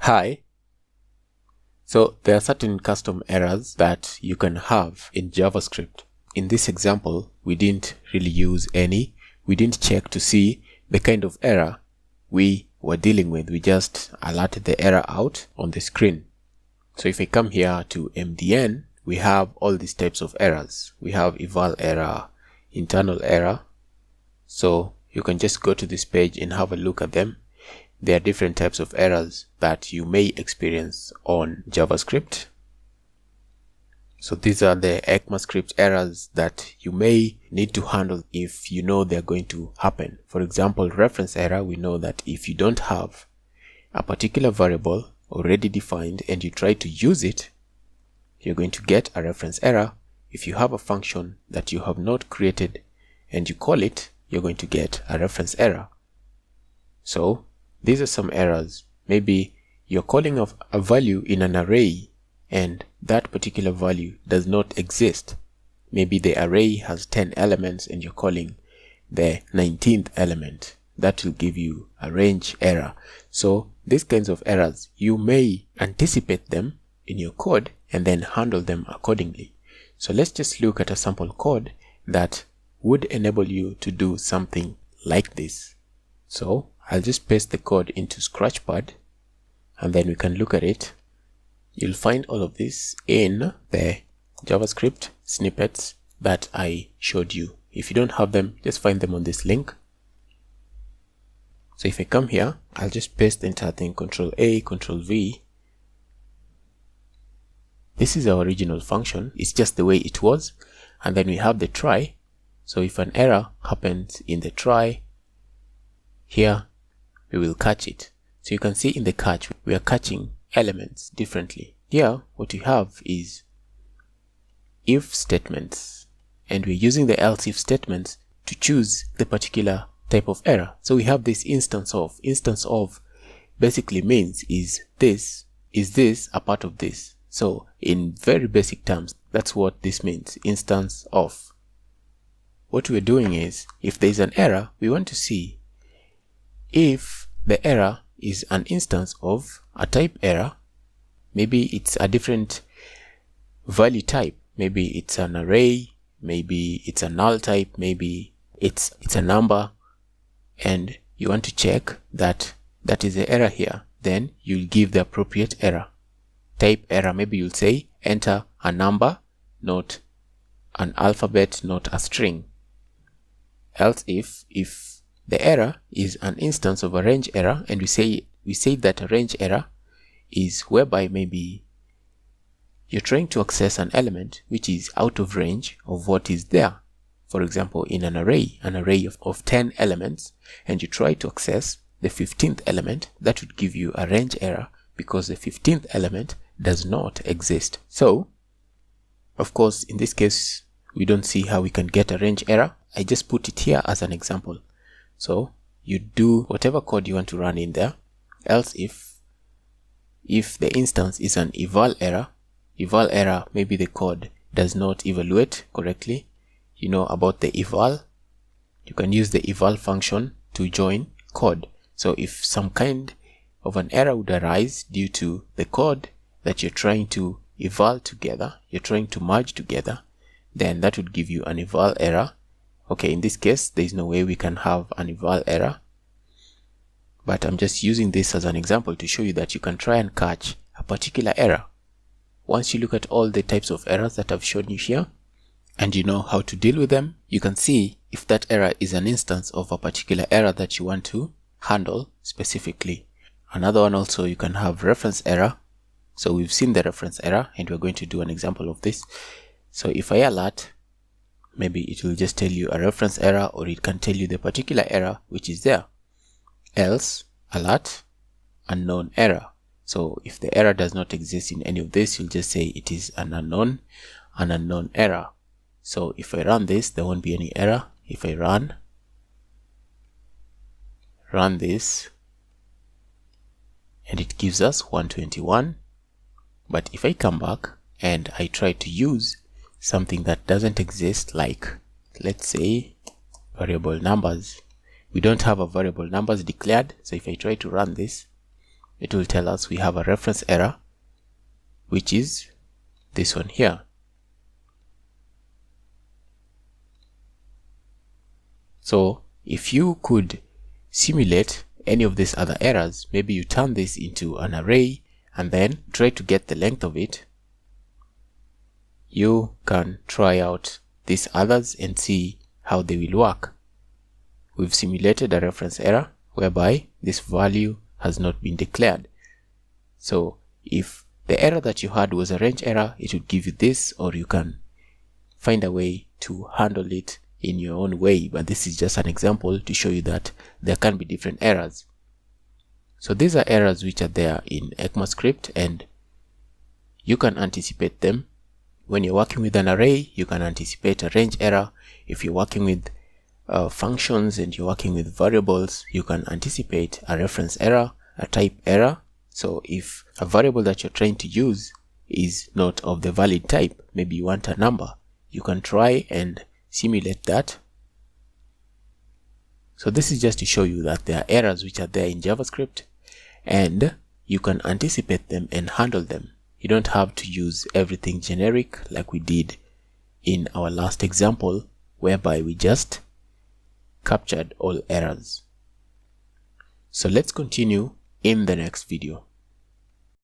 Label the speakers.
Speaker 1: Hi. So there are certain custom errors that you can have in JavaScript. In this example, we didn't really use any. We didn't check to see the kind of error we were dealing with. We just alerted the error out on the screen. So if I come here to MDN, we have all these types of errors. We have eval error, internal error. So you can just go to this page and have a look at them. There are different types of errors that you may experience on JavaScript. So these are the ECMAscript errors that you may need to handle if you know they're going to happen. For example, reference error, we know that if you don't have a particular variable already defined and you try to use it, you're going to get a reference error. If you have a function that you have not created and you call it, you're going to get a reference error. So these are some errors. Maybe you're calling of a value in an array and that particular value does not exist. Maybe the array has 10 elements and you're calling the 19th element. That will give you a range error. So these kinds of errors, you may anticipate them in your code and then handle them accordingly. So let's just look at a sample code that would enable you to do something like this. So I'll just paste the code into Scratchpad and then we can look at it. You'll find all of this in the JavaScript snippets that I showed you. If you don't have them, just find them on this link. So if I come here, I'll just paste the entire thing, Control A, Control V. This is our original function. It's just the way it was. And then we have the try. So if an error happens in the try, here we will catch it. So you can see in the catch, we are catching elements differently. Here, what we have is if statements, and we're using the else if statements to choose the particular type of error. So we have this instance of basically means is this a part of this? So in very basic terms, that's what this means, instance of. What we're doing is, if there's an error, we want to see if the error is an instance of a type error. Maybe it's a different value type. Maybe it's an array, maybe it's a null type, maybe it's a number, and you want to check that that is the error here. Then you'll give the appropriate error. Type error, maybe you'll say enter a number, not an alphabet, not a string. Else if the error is an instance of a range error, and we say that a range error is whereby maybe you're trying to access an element which is out of range of what is there. For example, in an array of 10 elements, and you try to access the 15th element, that would give you a range error because the 15th element does not exist. So, of course, in this case, we don't see how we can get a range error. I just put it here as an example. So you do whatever code you want to run in there. Else if the instance is an eval error, maybe the code does not evaluate correctly. You know about the eval. You can use the eval function to join code. So if some kind of an error would arise due to the code that you're trying to eval together, you're trying to merge together, then that would give you an eval error. Okay, in this case, there is no way we can have an eval error, but I'm just using this as an example to show you that you can try and catch a particular error. Once you look at all the types of errors that I've shown you here, and you know how to deal with them, you can see if that error is an instance of a particular error that you want to handle specifically. Another one also, you can have reference error. So we've seen the reference error, and we're going to do an example of this. So if I alert, maybe it will just tell you a reference error, or it can tell you the particular error which is there. Else, alert, unknown error. So if the error does not exist in any of this, you'll just say it is an unknown error. So if I run this, there won't be any error. If I run this, and it gives us 121. But if I come back and I try to use something that doesn't exist, like let's say variable numbers, we don't have a variable numbers declared. So if I try to run this, it will tell us we have a reference error, which is this one here. So if you could simulate any of these other errors, maybe you turn this into an array and then try to get the length of it, you can try out these others and see how they will work. We've simulated a reference error whereby this value has not been declared. So if the error that you had was a range error, it would give you this, or you can find a way to handle it in your own way. But this is just an example to show you that there can be different errors. So these are errors which are there in ECMAscript, and you can anticipate them. When you're working with an array, you can anticipate a range error. If you're working with functions and you're working with variables, you can anticipate a reference error, a type error. So if a variable that you're trying to use is not of the valid type, maybe you want a number, you can try and simulate that. So this is just to show you that there are errors which are there in JavaScript, and you can anticipate them and handle them. You don't have to use everything generic like we did in our last example, whereby we just captured all errors. So let's continue in the next video.